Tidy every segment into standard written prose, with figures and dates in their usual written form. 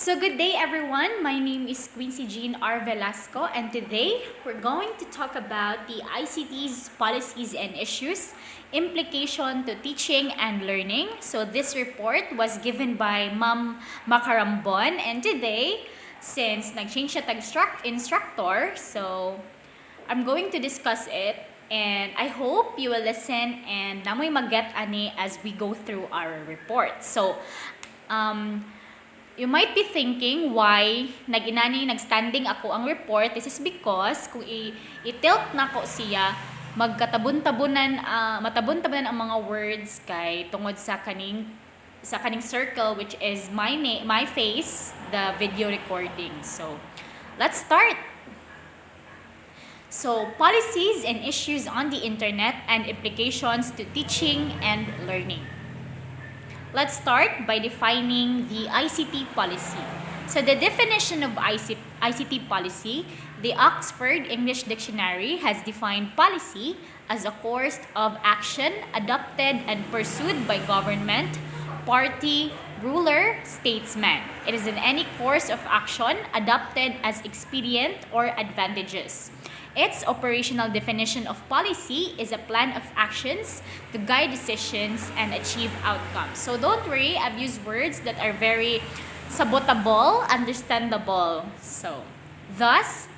So good day everyone, my name is Quincy Jean R. Velasco and today we're going to talk about the ICT's policies and issues, implication to teaching and learning. So this report was given by Ma'am Macarambon and today, since nag-change siya instructor, so I'm going to discuss it and I hope you will listen and namoy mag-get ani as we go through our report. So, you might be thinking why nagstanding ako ang report. This is because kung i-tilt na ko siya, matabon-tabunan ang mga words kay tungod sa kaning circle which is my face, the video recording. So, let's start. So, policies and issues on the internet and implications to teaching and learning. Let's start by defining the ICT policy. So the definition of ICT policy, the Oxford English Dictionary has defined policy as a course of action adopted and pursued by government, party, ruler, statesman. It is in any course of action adopted as expedient or advantageous. Its operational definition of policy is a plan of actions to guide decisions and achieve outcomes. So don't worry, I've used words that are very sabotable, understandable. So, thus,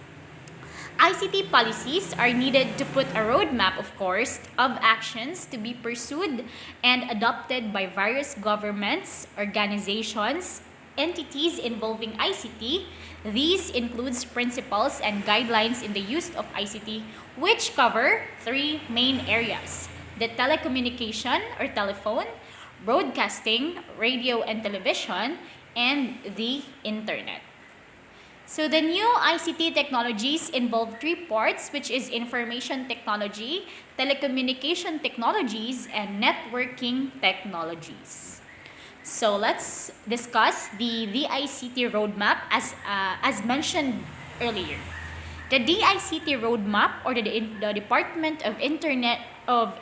ICT policies are needed to put a roadmap, of course, of actions to be pursued and adopted by various governments, organizations, entities involving ICT. These includes principles and guidelines in the use of ICT, which cover three main areas: the telecommunication or telephone, broadcasting, radio and television, and the internet. So the new ICT technologies involve three parts, which is information technology, telecommunication technologies, and networking technologies. So let's discuss the DICT roadmap as mentioned earlier. The DICT roadmap, or the Department of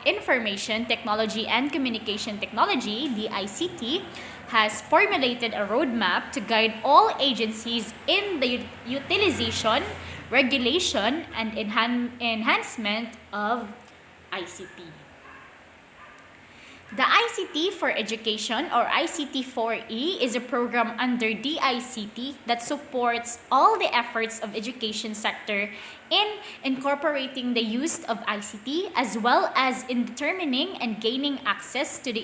Information Technology and Communication Technology, DICT, has formulated a roadmap to guide all agencies in the utilization, regulation, and enhancement of ICT. The ICT for Education, or ICT4E, is a program under DICT that supports all the efforts of education sector in incorporating the use of ICT as well as in determining and gaining access to the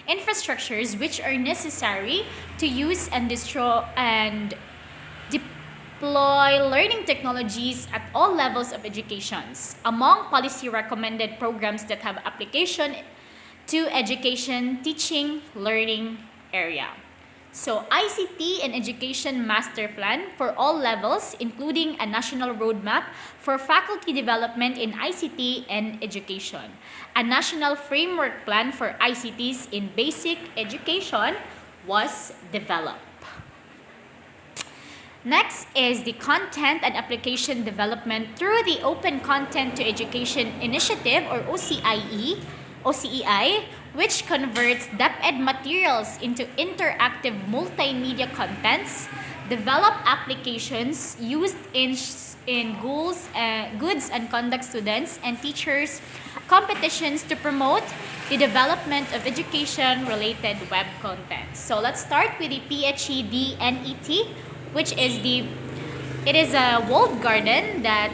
infrastructures which are necessary to use and deploy learning technologies at all levels of educations. Among policy recommended programs that have application to education, teaching, learning area. So ICT and Education Master Plan for all levels, including a national roadmap for faculty development in ICT and education. A national framework plan for ICTs in basic education was developed. Next is the Content and Application Development through the Open Content to Education Initiative, or OCEI, which converts DepEd materials into interactive multimedia contents, develop applications used in goods and conduct students and teachers competitions to promote the development of education-related web content. So let's start with the PHEDNET, which is it is a walled garden that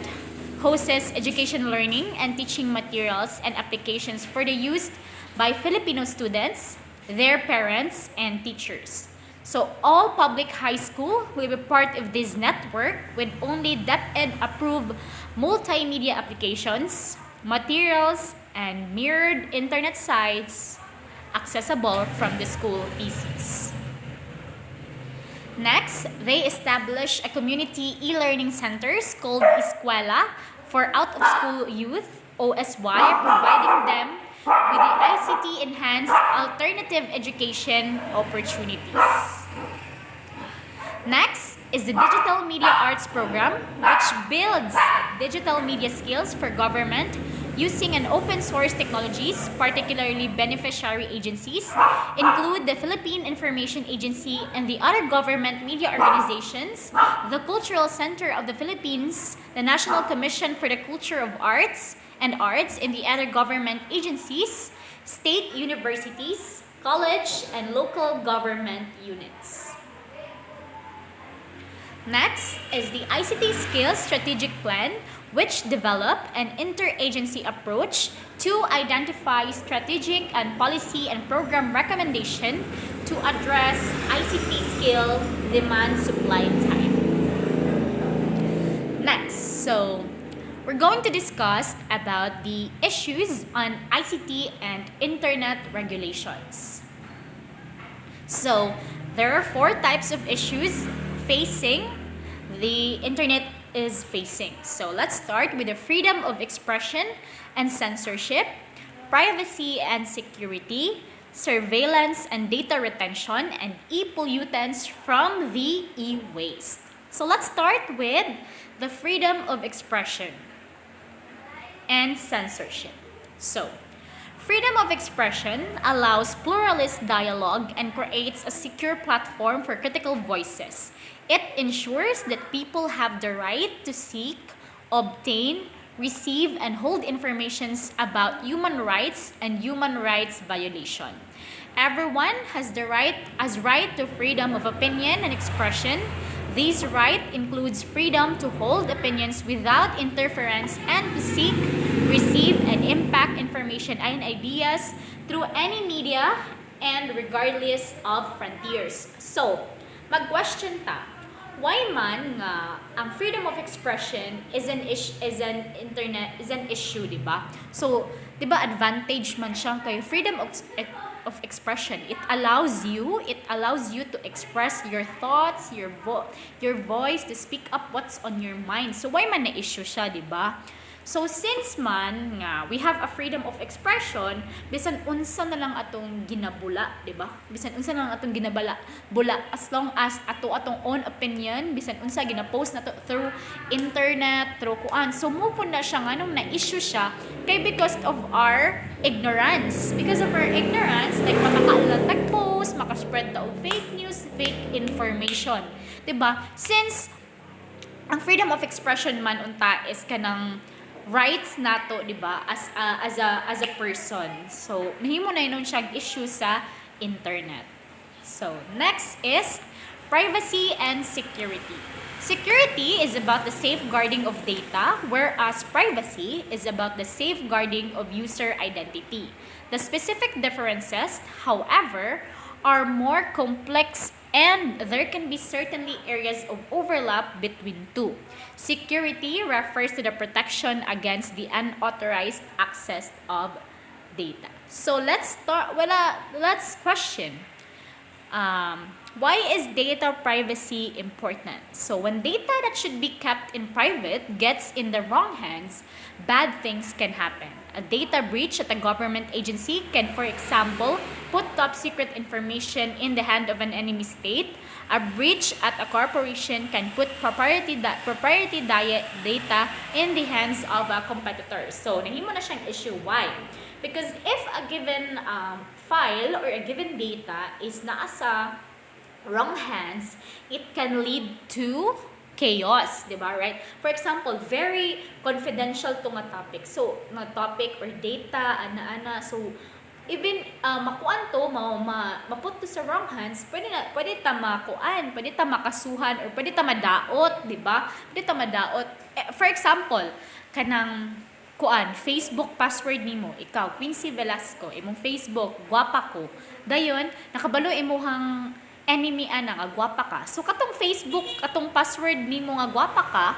hosts education, learning, and teaching materials and applications for the use by Filipino students, their parents, and teachers. So all public high school will be part of this network with only DepEd approved multimedia applications, materials, and mirrored internet sites accessible from the school PCs. Next, they established a community e-learning centers called Eskwela for out-of-school youth, OSY, providing them with the ICT-enhanced alternative education opportunities. Next is the Digital Media Arts Program, which builds digital media skills for government, using an open source technologies, particularly beneficiary agencies, include the Philippine Information Agency and the other government media organizations, the Cultural Center of the Philippines, the National Commission for the Culture of Arts and Arts, and the other government agencies, state universities, college, and local government units. Next is the ICT Skills Strategic Plan, which develop an interagency approach to identify strategic and policy and program recommendation to address ICT skill demand supply time. Next, so we're going to discuss about the issues on ICT and internet regulations. So there are 4 types of issues facing the internet is facing. So let's start with the freedom of expression and censorship, privacy and security, surveillance and data retention, and e-pollutants from the e-waste. So let's start with the freedom of expression and censorship. So freedom of expression allows pluralist dialogue and creates a secure platform for critical voices. It ensures that people have the right to seek, obtain, receive, and hold information about human rights and human rights violation. Everyone has right to freedom of opinion and expression. This right includes freedom to hold opinions without interference and to seek, receive, and impact information and ideas through any media and regardless of frontiers. So, mag-question ta, why man nga ang freedom of expression is an issue, di ba? So, di ba advantage man siya kay freedom of expression. It allows you to express your thoughts, your voice, to speak up what's on your mind. So why man na issue siya, di ba? So since man nga we have a freedom of expression, bisan unsa na lang atong ginabula, di ba? Bisan unsa na lang atong bula, as long as atong own opinion, bisan unsa gina-post na to through internet, through kuan. So mo po na siya nganong na-issue siya kay because of our ignorance. Because of our ignorance, like makakaalatag post, makaspread daw fake news, fake information. Di ba? Since ang freedom of expression man unta is kanang rights nato, di ba, as a person. So nahimo na yun siyang issue sa internet. So next is privacy and security. Security is about the safeguarding of data, whereas privacy is about the safeguarding of user identity. The specific differences, however, are more complex and there can be certainly areas of overlap between two. Security refers to the protection against the unauthorized access of data. So let's question. Why is data privacy important? So when data that should be kept in private gets in the wrong hands, bad things can happen. A data breach at a government agency can, for example, put top secret information in the hand of an enemy state. A breach at a corporation can put proprietary data in the hands of a competitor. So nahimo na siyang issue. Why? Because if a given file or a given data is naa sa wrong hands, it can lead to chaos, di ba? Right? For example, very confidential to nga topic. So, nga topic or data, ana-ana. So, even makuan to, maput to sa wrong hands, pwede ta makuan, pwede ta makasuhan, or pwede ta madaot, di ba? Pwede ta madaot. For example, kanang kuan, Facebook password nimo, ikaw, Quincy Velasco, imong Facebook, gwapa ko. Dayon, nakabalo imuhang enemy ana nga gwapa ka. So katong Facebook, katong password nimo nga gwapa ka,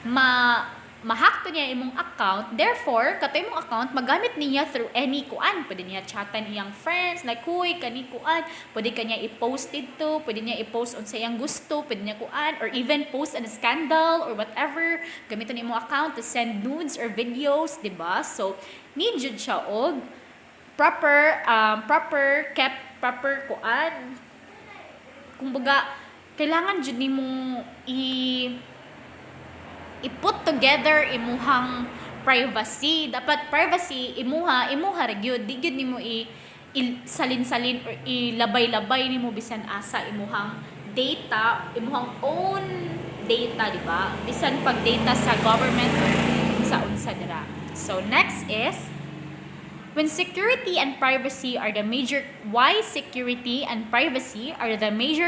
ma-hack to niya imong account. Therefore, kato imong account magamit niya through any kuan. Pwede niya chatan iyang friends like, "Huy, kani kuan." Pwede kanya i-post dito, pwede niya i-post unsa iyang gusto, pwede niya kuan or even post a scandal or whatever. Gamiton imong account to send nudes or videos, di ba? So, need jud siya og proper kuan. Kumbaga, kailangan jud nimo i-put together imuhang privacy. Dapat privacy imuha ra gyud, di gyud nimo salin-salin or ilabay-labay nimo bisan asa imuhang data, imuhang own data, di ba? Bisan pag data sa government or unsa dira. So next is why security and privacy are the major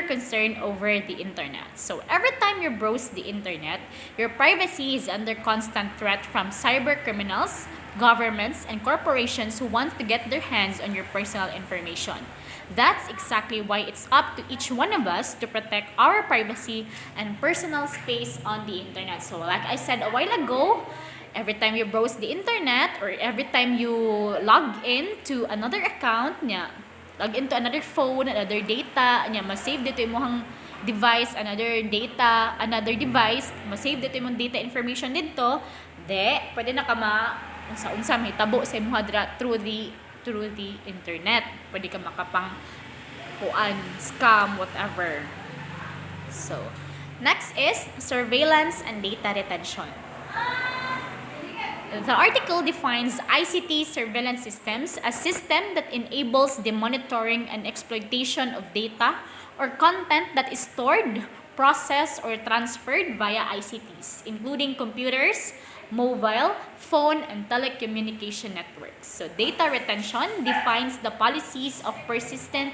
concern over the internet. So every time you browse the internet, your privacy is under constant threat from cyber criminals, governments, and corporations who want to get their hands on your personal information. That's exactly why it's up to each one of us to protect our privacy and personal space on the internet. So like I said a while ago, every time you browse the internet or every time you log in to another account niya, log into another phone, another data niya, ma-save dito imong device, another device, ma-save dito imong data information dito, pwede na ka unsa may tabo sa imong dira through the internet. Pwede ka makapang scam, whatever. So, next is surveillance and data retention. The article defines ICT surveillance systems as system that enables the monitoring and exploitation of data or content that is stored, processed, or transferred via ICTs, including computers, mobile, phone, and telecommunication networks. So data retention defines the policies of persistent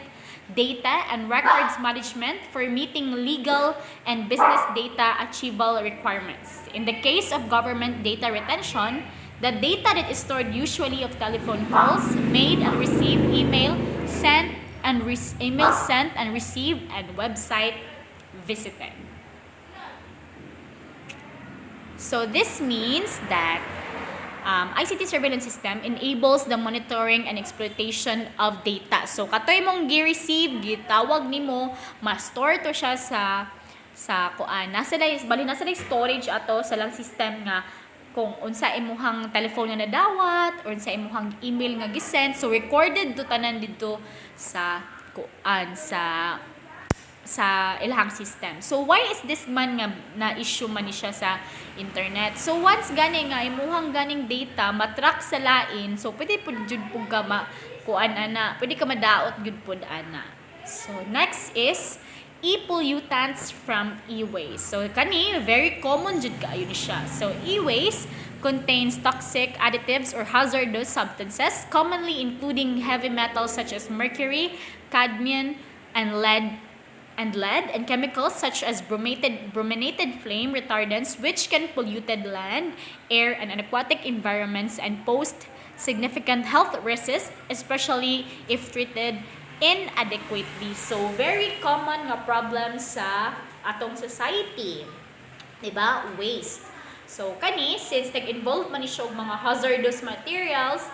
data and records management for meeting legal and business data achievable requirements. In the case of government data retention, the data that is stored usually of telephone calls made and received, email sent and received, and website visited. So this means that ICT surveillance system enables the monitoring and exploitation of data. So katoy mong gi-receive, gitawag nimo, ma-store to siya sa kuan. Nasa storage ato sa lang system nga kung unsa imuhang telephone nga nadawat or unsa imuhang email nga gisend. So recorded to tanan dito sa kuan sa ilahang system. So why is this man nga na issue man ni siya sa internet? So once gani nga imuhang ganing data matrack sa lain, so pwede pud jud pug ka pwede ka madaot jud pud ana. So next is e-pollutants from e-waste. So kani very common jud kaayo ni siya. So e-waste contains toxic additives or hazardous substances, commonly including heavy metals such as mercury, cadmium, and lead, and chemicals such as brominated flame retardants, which can pollute land, air, and aquatic environments and pose significant health risks, especially if treated inadequately. So very common nga problem sa atong society, diba? Waste. So kani since nag-involve man ni siya og mga hazardous materials,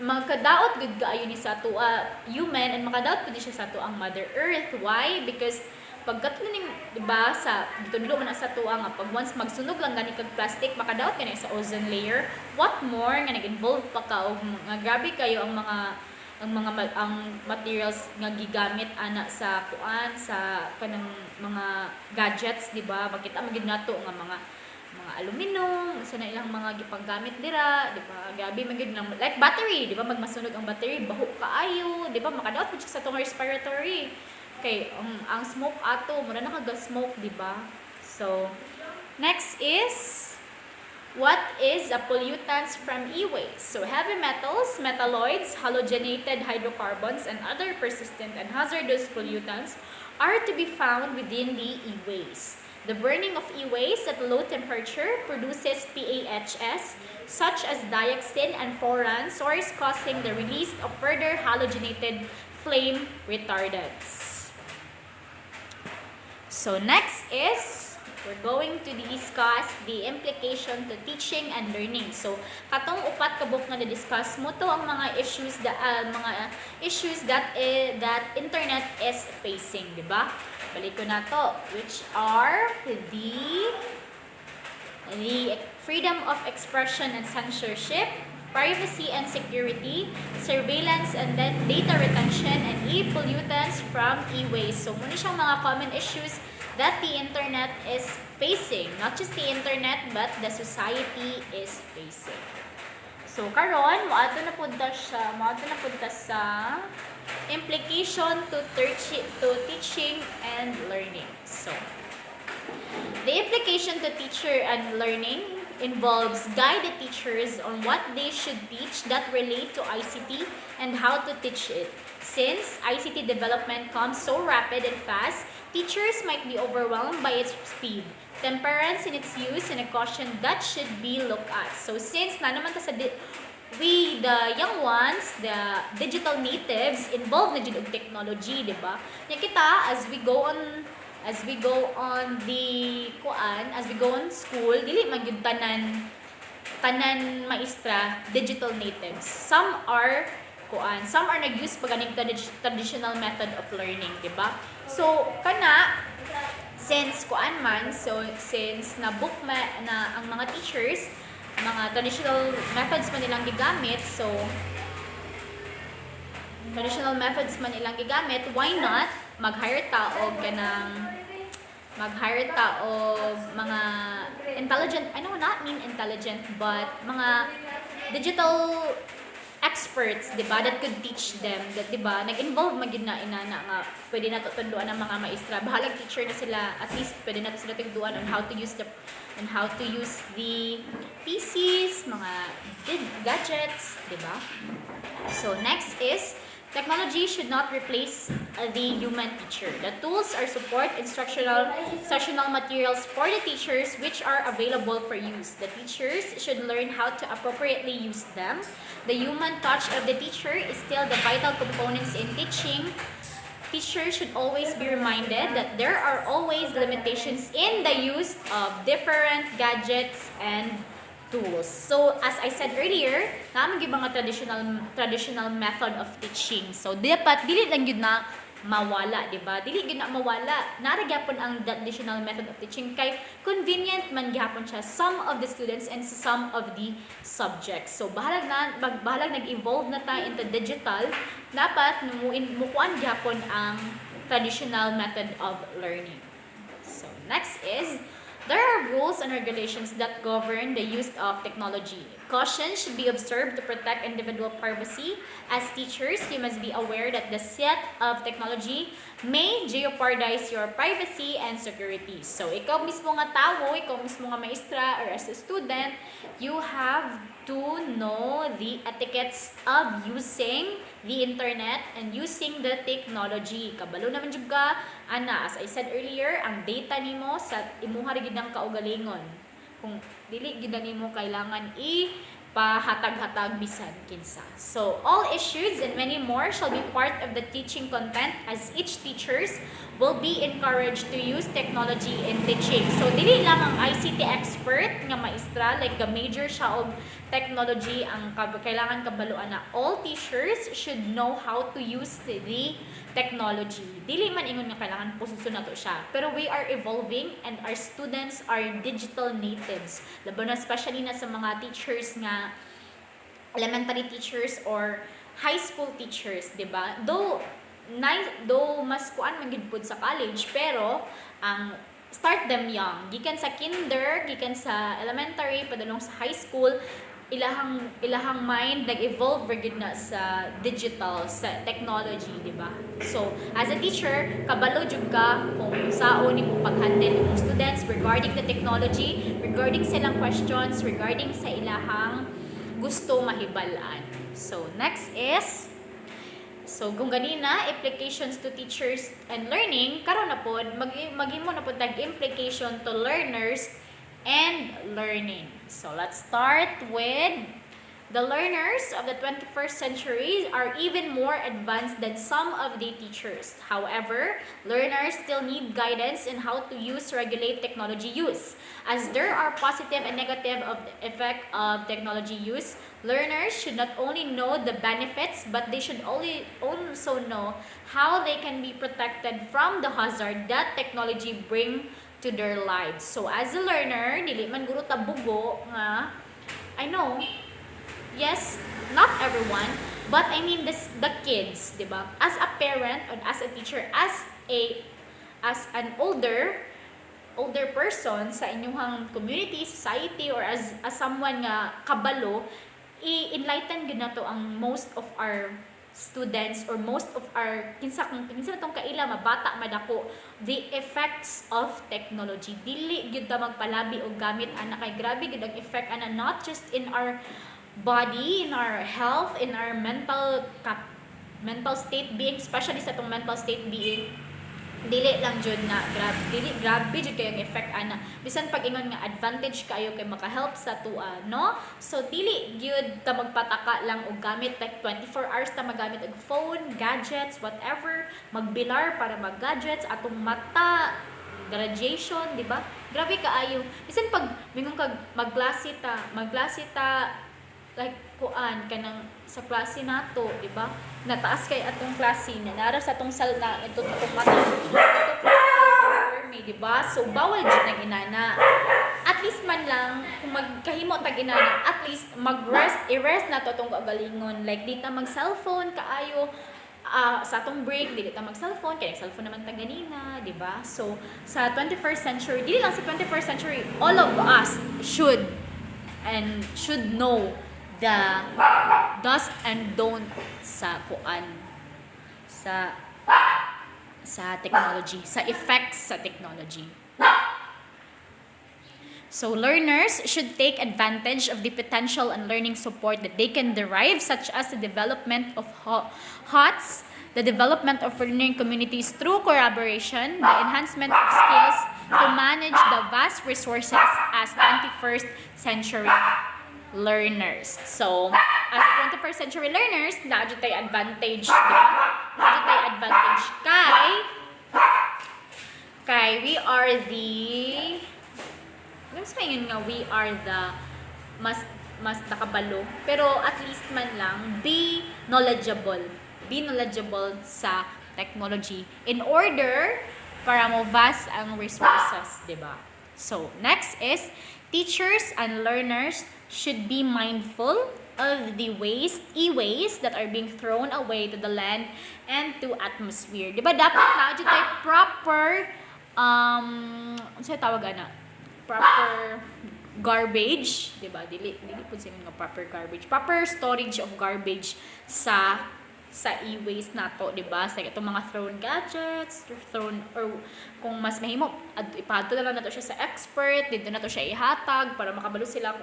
magkadaot gud kaayo ni sa atua human and makadaot gud siya sa ato ang Mother Earth. Why? Because pagkatuning diba sa dito man sa atua nga pag once magsunog lang gani kag plastic makadaot kani sa ozone layer. What more nga nag-involve pa ka og nga grabe kayo ang materials nga gigamit ana sa kuan sa kanang mga gadgets, diba? Makita magid nato nga mga aluminum, sa na ilang mga gipanggamit dira, di ba? Gabi magid lang like battery, di ba? Magmasunog ang battery, baho kaayo, di ba? Makadaot pud siya sa tong respiratory. Okay, ang smoke ato, mura na kaga-smoke, di ba? So, next is what is a pollutants from e-waste? So, heavy metals, metalloids, halogenated hydrocarbons, and other persistent and hazardous pollutants are to be found within the e-waste. The burning of e-waste at low temperature produces PAHs, such as dioxin and furans, source causing the release of further halogenated flame retardants. So next is, we're going to discuss the implication to teaching and learning. So katong upat ka book nga na-discuss mo to ang mga issues that internet is facing, di ba? Balik ko na to, which are the freedom of expression and censorship, privacy and security, surveillance and then data retention, and e-pollutants from e-waste. So muna siyang mga common issues that the internet is facing. Not just the internet, but the society is facing. So, karon moadto na punta sa implication to teaching and learning. So, the implication to teacher and learning involves guide the teachers on what they should teach that relate to ICT and how to teach it. Since ICT development comes so rapid and fast, teachers might be overwhelmed by its speed, temperance in its use, and a caution that should be looked at. So since na naman ta sa we, the young ones, the digital natives, involved na jud og technology, di ba? Nya kita, as we go on school, dili man gyud tanan maestra digital natives. Some are nag-use pag aning traditional method of learning, di ba? So since na-book na ang mga teachers, mga traditional methods man nilang gigamit, why not mag-hire ta og mga intelligent, I know not mean intelligent, but mga digital experts, di ba, that could teach them, that, di ba, nag-involve magid na nga pwede na tutunduan ng mga maestra, bahalag teacher na sila, at least pwede na sila tutunduan on how to use the PCs, mga gadgets, di ba? So next is technology should not replace the human teacher. The tools are support instructional materials for the teachers which are available for use. The teachers should learn how to appropriately use them. The human touch of the teacher is still the vital components in teaching. Teachers should always be reminded that there are always limitations in the use of different gadgets and tools. So, as I said earlier, naman yung mga traditional method of teaching. So, dapat dili lang yun na mawala, di ba? Dili yun na mawala. Naragyapon ang traditional method of teaching kay convenient man gyapon siya some of the students and some of the subjects. So, bahalag nag-evolve na tayo into digital, dapat mukuan gyapon ang traditional method of learning. So, next is there are rules and regulations that govern the use of technology. Caution should be observed to protect individual privacy. As teachers, you must be aware that the set of technology may jeopardize your privacy and security. So, ikaw mismo nga tao, ikaw mismo nga maestra, or as a student, you have to know the etiquettes of using the internet and using the technology. Kabalo naman jud ka, as I said earlier, ang data nimo sa imuha rin ang kaugalingon. Kung dili gid nimo kailangan pahatag-hatag bisan kinsa. So, all issues and many more shall be part of the teaching content as each teachers will be encouraged to use technology in teaching. So, dili lang ang ICT expert nga maestra, like major siya og technology ang kailangan kabaluan na all teachers should know how to use the technology. Dili man ingon nga kailangan posisyon nato siya. Pero we are evolving and our students are digital natives. Labo na especially na sa mga teachers nga elementary teachers or high school teachers, di ba? Though mas kuan man gid pud sa college, pero ang start them young. Gikan sa kinder, gikan sa elementary, padulong sa high school, ilahang mind nag-evolve gid na sa digital, sa technology, di ba? So, as a teacher, kabalo jud ka kung saon imong pag-handle imong students regarding the technology, regarding sa ilang questions, regarding sa ilahang gusto mahibalaan. So, next is kung ganina, implications to teachers and learning, karon na pod magimo na pod tag-implication to learners and learning. So, let's start with the learners of the 21st century are even more advanced than some of the teachers. However, learners still need guidance in how to regulate technology use. As there are positive and negative effect of technology use, learners should not only know the benefits, but they should also know how they can be protected from the hazard that technology bring to their lives. So, as a learner, dili man guro ta bugo nga, I know, yes, not everyone, but I mean the kids, di ba? As a parent or as a teacher, as an older, older person sa inyong community, society, or as someone nga kabalo, i-enlighten gud nato ang most of our students or most of our kinsa natong kaila mabata madako the effects of technology. Dili gyud ta magpalabi og gamit ana kay grabe gyud ang effect ana, not just in our body, in our health, in our mental state being, especially sa tong mental state being. Dili lang jud na grabe jud kayo ang effect ana, bisan pag ingon nga advantage kayo kay maka-help sa tua, no? So dili gyud ta magpataka lang og gamit like 24 hours ta magamit og phone, gadgets, whatever, magbilar para mag-gadgets, atong mata radiation, di ba? Grabe kaayo. Bisan pag mingon kag magklase ta like kuan kanang sa klase nato, di ba? Nataas kay atong klase na nara sa atong salta ito atong mata. Di ba? So bawal jud nang inana. At least man lang kung magkahimo tag inana, at least i-rest na to tong kagalingon. Like di ta mag-cellphone kaayo sa atong break, di ta mag-cellphone kay cellphone naman ta ganina, di ba? So sa 21st century, dili lang sa 21st century, all of us should know the do's and don't sa kuan sa technology, sa effects sa technology. So learners should take advantage of the potential and learning support that they can derive, such as the development of HOTS, the development of learning communities through collaboration, the enhancement of skills to manage the vast resources as 21st century learners. So, as 21st century learners, naadyo tayo advantage, di ba? Naadyo tayo advantage kay we are the, alam sa yun nga, we are the mas nakabalo, pero at least man lang, be knowledgeable sa technology in order para mo vast ang resources, di ba? So, next is, teachers and learners should be mindful of the e-waste that are being thrown away to the land and to atmosphere. Di ba dapat na dyan tayo proper, ano tawag ana? Proper garbage, di ba? Dili po siya nga proper garbage. Proper storage of garbage sa e-waste nato, di ba? Sa itong mga thrown gadgets, or kung mas mahimo, ipato na lang nato siya sa expert, dito nato siya ihatag para makabalo sila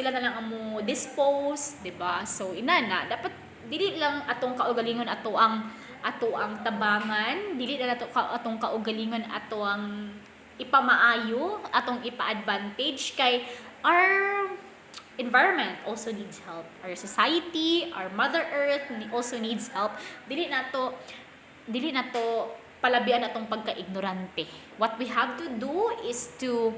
na lang amo dispose, di ba? So inana, dapat dili lang atong kaugalingon ato ang tabangan, dili na nato atong kaugalingon ato ang ipamaayo, atong ipa-advantage kay our environment also needs help. Our society, our Mother Earth also needs help. Dili na to palabian atong pagka-ignorante. What we have to do is to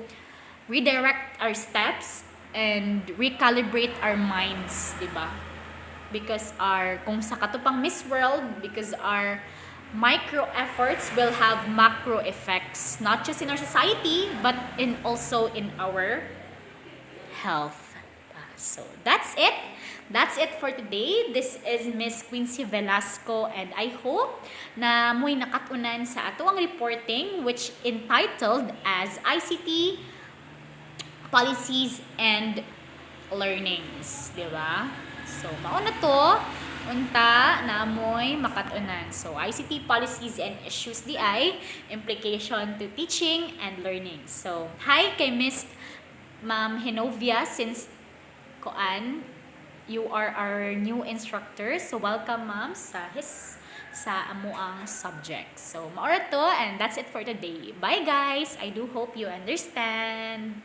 redirect our steps and recalibrate our minds, di ba? Because kung sa katupang Miss World, because our micro efforts will have macro effects, not just in our society, but also in our health. So that's it. That's it for today. This is Miss Quincy Velasco, and I hope na mo'y nakatunan sa ato ang reporting, which entitled as ICT Policies and Learnings, di ba? So mauna to, unta na mo'y makatunan. So ICT Policies and Issues DI, implication to teaching and learning. So hi kay Miss Ma'am Henovia, since you are our new instructor. So welcome ma'am sa amuang subject. So maura to, and that's it for today. Bye guys. I do hope you understand.